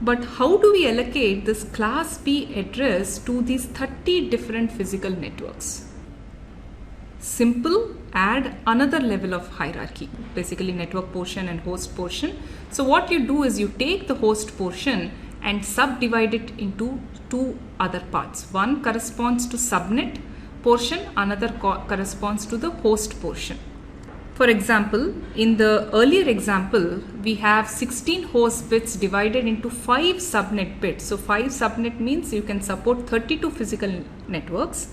But how do we allocate this class B address to these 30 different physical networks? Simple, add another level of hierarchy, basically network portion and host portion. So what you do is you take the host portion and subdivide it into two other parts. One corresponds to subnet portion, another corresponds to the host portion. For example, in the earlier example, we have 16 host bits divided into 5 subnet bits. So 5 subnet means you can support 32 physical networks,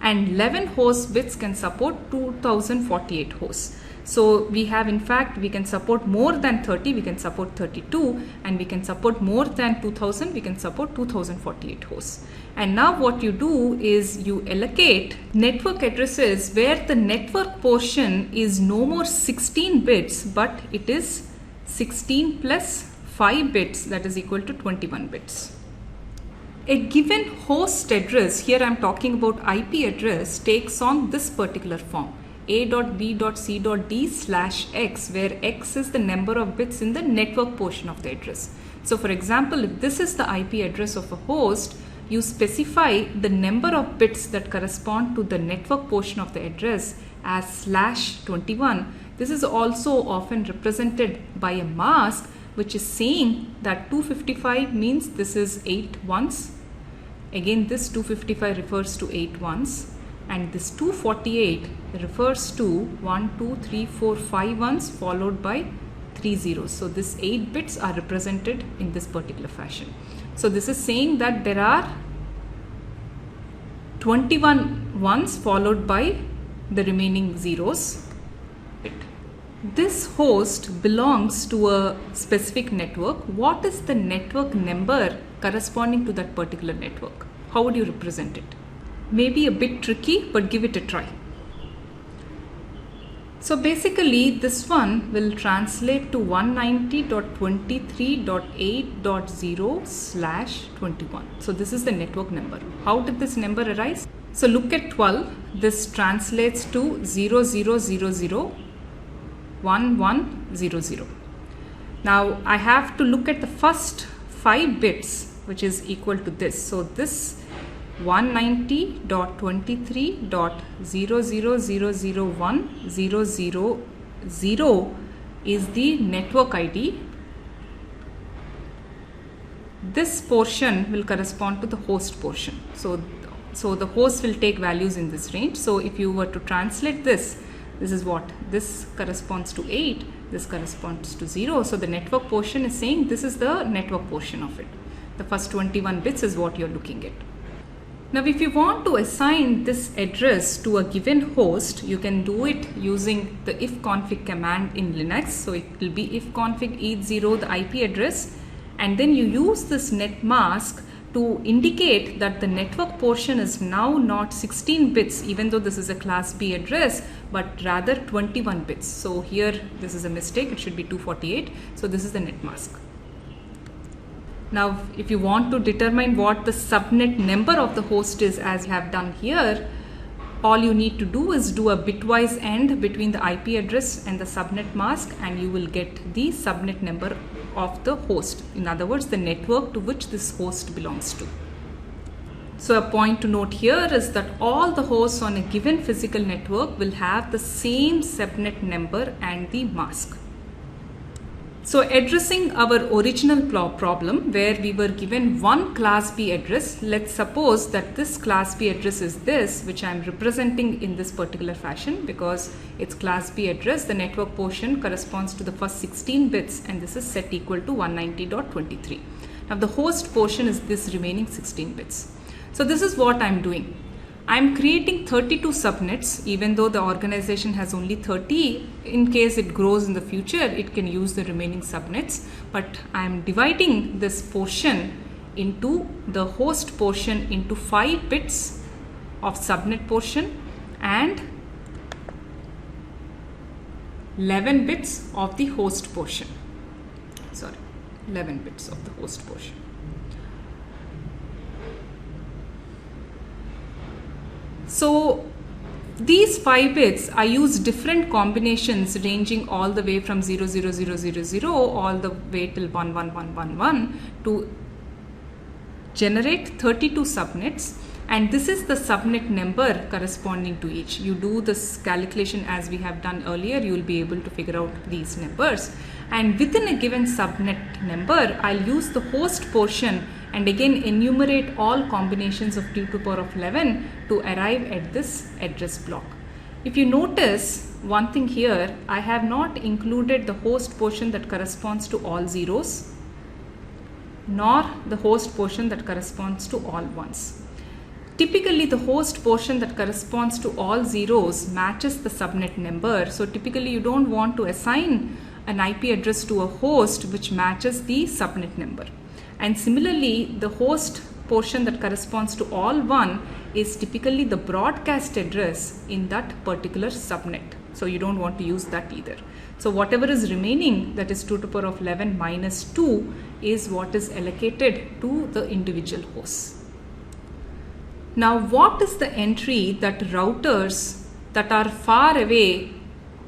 and 11 host bits can support 2048 hosts. So we have, in fact, we can support more than 30, we can support 32, and we can support more than 2000, we can support 2048 hosts. And now what you do is you allocate network addresses where the network portion is no more 16 bits, but it is 16 plus 5 bits, that is equal to 21 bits. A given host address, here I am talking about IP address, takes on this particular form: a.b.c.d/x, where x is the number of bits in the network portion of the address. So for example, if this is the IP address of a host, you specify the number of bits that correspond to the network portion of the address as /21. This is also often represented by a mask, which is saying that 255 means this is 8 ones. Again, this 255 refers to 8 ones, and this 248 refers to 1, 2, 3, 4, 5 ones followed by 3 zeros. So this 8 bits are represented in this particular fashion. So this is saying that there are 21 ones followed by the remaining zeros. This host belongs to a specific network. What is the network number corresponding to that particular network? How would you represent it? Maybe a bit tricky, but give it a try. So basically this one will translate to 190.23.8.0/21. So this is the network number. How did this number arise? So look at 12. This translates to 00001100. Now I have to look at the first 5 bits, which is equal to this. So this 190.23.0001000 is the network ID. This portion will correspond to the host portion. So the host will take values in this range. So if you were to translate this, this is what? This corresponds to 8, this corresponds to 0. So the network portion is saying this is the network portion of it. The first 21 bits is what you're looking at. Now if you want to assign this address to a given host, you can do it using the ifconfig command in Linux. So it will be ifconfig eth0 the IP address, and then you use this net mask to indicate that the network portion is now not 16 bits, even though this is a class B address, but rather 21 bits. So here this is a mistake, it should be 248. So this is the net mask. Now if you want to determine what the subnet number of the host is, as you have done here, all you need to do is do a bitwise AND between the IP address and the subnet mask, and you will get the subnet number of the host. In other words, the network to which this host belongs to. So a point to note here is that all the hosts on a given physical network will have the same subnet number and the mask. So addressing our original problem where we were given one class B address, let's suppose that this class B address is this, which I am representing in this particular fashion because it's class B address. The network portion corresponds to the first 16 bits, and this is set equal to 190.23. Now the host portion is this remaining 16 bits. So this is what I'm doing. I'm creating 32 subnets, even though the organization has only 30. In case it grows in the future, it can use the remaining subnets. But I'm dividing this portion into the host portion into 5 bits of subnet portion and 11 bits of the host portion. 11 bits of the host portion. So These 5 bits, I use different combinations ranging all the way from 00000 all the way till 11111 to generate 32 subnets, and this is the subnet number corresponding to each. You do this calculation as we have done earlier, you will be able to figure out these numbers. And within a given subnet number, I'll use the host portion and again enumerate all combinations of 2 to the power of 11 to arrive at this address block. If you notice one thing here, I have not included the host portion that corresponds to all zeros, nor the host portion that corresponds to all ones. Typically, the host portion that corresponds to all zeros matches the subnet number. So typically, you don't want to assign an IP address to a host which matches the subnet number. And similarly, the host portion that corresponds to all 1 is typically the broadcast address in that particular subnet. So you don't want to use that either. So whatever is remaining, that is 2 to the power of 11 minus 2, is what is allocated to the individual hosts. Now, what is the entry that routers that are far away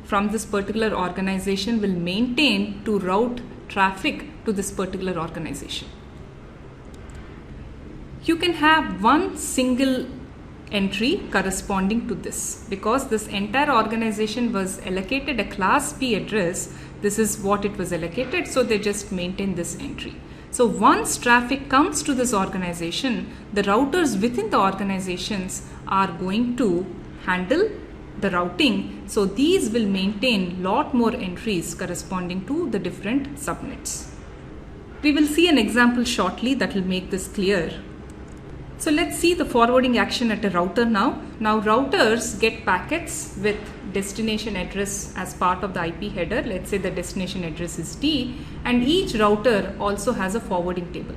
from this particular organization will maintain to route traffic to this particular organization? You can have one single entry corresponding to this, because this entire organization was allocated a class B address. This is what it was allocated, so they just maintain this entry. So once traffic comes to this organization, the routers within the organizations are going to handle the routing. So these will maintain lot more entries corresponding to the different subnets. We will see an example shortly that will make this clear. So let's see the forwarding action at a router now. Now routers get packets with destination address as part of the IP header. Let's say the destination address is D, and each router also has a forwarding table.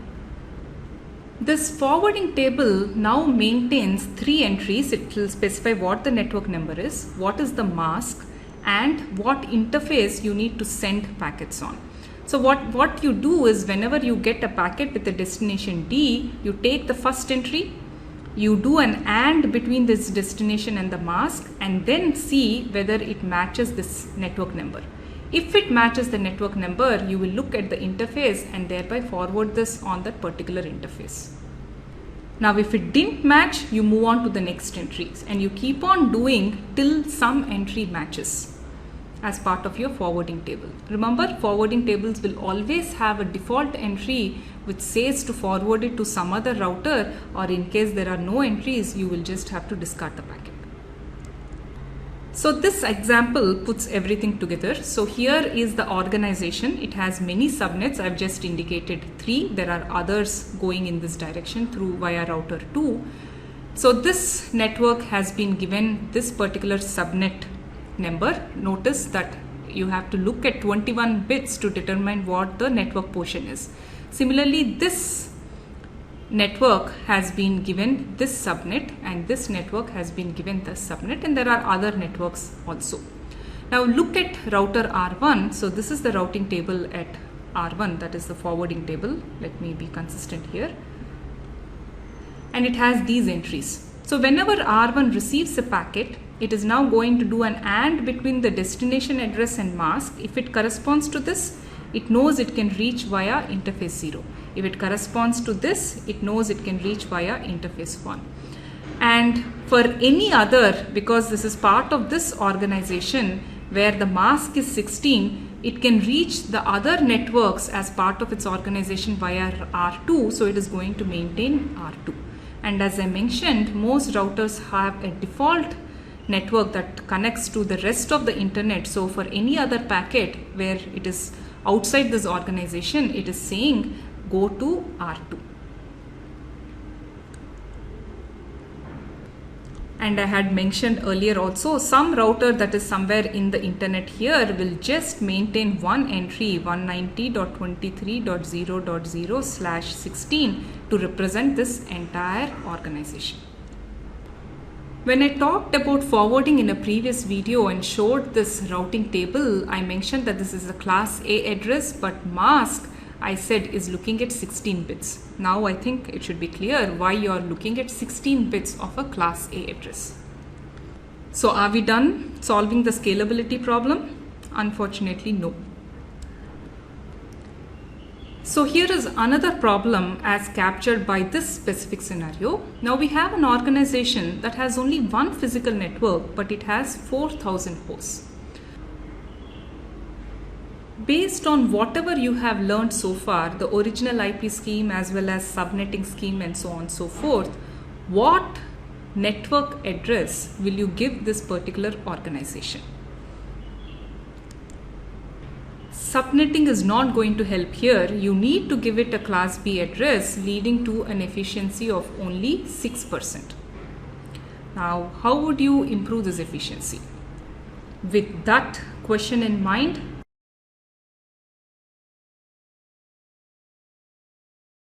This forwarding table now maintains 3 entries. It will specify what the network number is, what is the mask, and what interface you need to send packets on. So what you do is, whenever you get a packet with the destination D, you take the first entry, you do an AND between this destination and the mask, and then see whether it matches this network number. If it matches the network number, you will look at the interface and thereby forward this on that particular interface. Now, if it didn't match, you move on to the next entries, and you keep on doing till some entry matches as part of your forwarding table. Remember, forwarding tables will always have a default entry which says to forward it to some other router, or in case there are no entries, you will just have to discard the packet. So this example puts everything together. So here is the organization. It has many subnets. I've just indicated 3. There are others going in this direction through via router 2. So this network has been given this particular subnet number. Notice that you have to look at 21 bits to determine what the network portion is. Similarly, this network has been given this subnet, and this network has been given this subnet, and there are other networks also. Now look at router R1. So this is the routing table at R1, that is the forwarding table. Let me be consistent here. And it has these entries. So whenever R1 receives a packet, it is now going to do an AND between the destination address and mask. If it corresponds to this, it knows it can reach via interface 0. If it corresponds to this, it knows it can reach via interface 1. And for any other, because this is part of this organization where the mask is 16, it can reach the other networks as part of its organization via R2. So it is going to maintain R2. And as I mentioned, most routers have a default network that connects to the rest of the internet. So for any other packet where it is outside this organization, it is saying go to R2. And I had mentioned earlier also, some router that is somewhere in the internet here will just maintain one entry 190.23.0.0/16 to represent this entire organization. When I talked about forwarding in a previous video and showed this routing table, I mentioned that this is a class A address, but mask I said is looking at 16 bits. Now I think it should be clear why you are looking at 16 bits of a class A address. So are we done solving the scalability problem? Unfortunately, no. So here is another problem as captured by this specific scenario. Now we have an organization that has only one physical network, but it has 4,000 hosts. Based on whatever you have learned so far, the original IP scheme as well as subnetting scheme and so on and so forth, what network address will you give this particular organization? Subnetting is not going to help here. You need to give it a class B address, leading to an efficiency of only 6%. Now, how would you improve this efficiency? With that question in mind,